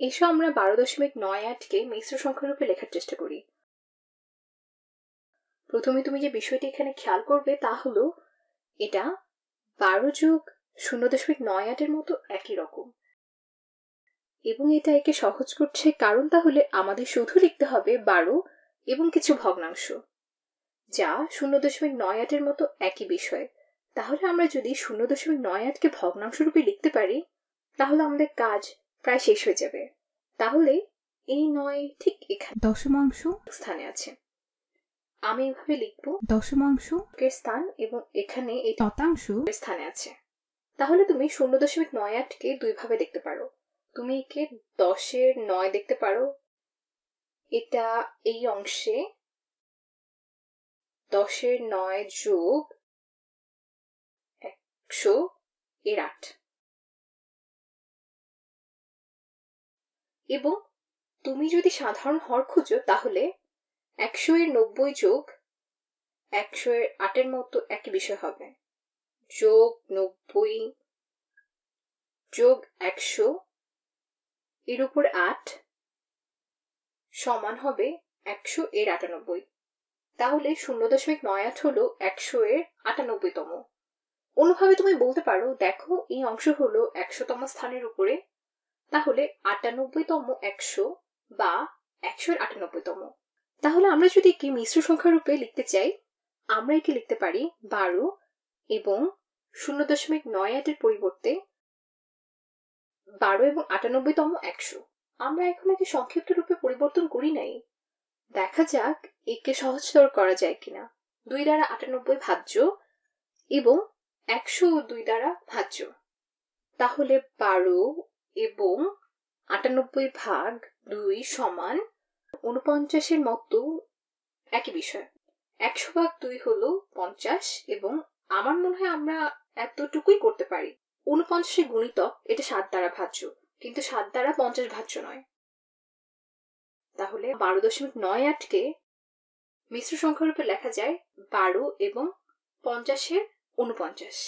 এসো আমরা 12.98কে মিশ্র সংখ্যা রূপে লেখার চেষ্টা করি। প্রথমে তুমি যে বিষয়টি এখানে খেয়াল করবে তা হলো এটা 12 যোগ 0.98 মতো একই রকম, এবং এটা একে সহজ করছে কারণ তাহলে আমাদের শুধু লিখতে হবে 12 এবং কিছু ভগ্নাংশ, যা 0.98 মতো একই বিষয়। তাহলে আমরা যদি 0.98কে ভগ্নাংশ রূপে লিখতে পারি তাহলে আমাদের কাজ প্রায় শেষ হয়ে যাবে। তাহলে এই 9 ঠিক এখানে দশমাংশ স্থানে আছে। আমি এভাবে লিখব দশমাংশ এর স্থান, এবং এখানে এই শতাংশ স্থানে আছে। তাহলে তুমি 0.98কে দুই ভাবে দেখতে পারো। তুমি একে 10-এর 9 দেখতে পারো, এটা এই অংশে 10-এর 9 যোগ 100-এর 8, এবং তুমি যদি সাধারণ হর খুঁজো তাহলে 100-এর 90 যোগ 100-এর 8-এর মতো একই বিষয় হবে, যোগ 90 যোগ 100 এর উপর 8 সমান হবে 100-এর 98। তাহলে 0.98 হলো 100-এর 98তম। অন্যভাবে তুমি বলতে পারো, দেখো এই অংশ হলো 100তম স্থানের উপরে, তাহলে 98তম 100 বা 100-এর 98তম। তাহলে আমরা যদি একে মিশ্র সংখ্যা রূপে লিখতে চাই আমরা একে লিখতে পারি 12 এবং 0.98-এর পরিবর্তে 12 এবং 98তম 100। আমরা এখন একে সংক্ষিপ্ত রূপে পরিবর্তন করি নাই, দেখা যাক একে সহজতর করা যায় কিনা। 2 দ্বারা 98 ভাজ্য এবং 100 2 দ্বারা ভাজ্য, তাহলে 12 এবং 98 ভাগ 2 সমান 49-এর মতো একই বিষয়। 100 ভাগ 2 হলো 50, এবং আমার মনে হয় আমরা এতটুকুই করতে পারি। 49-এর গুণিতক এটা 7 দ্বারা ভাজ্য, কিন্তু 7 দ্বারা 50 ভাজ্য নয়। তাহলে 12.98কে মিশ্র সংখ্যা রূপে লেখা যায় 12 এবং 50-এর 49।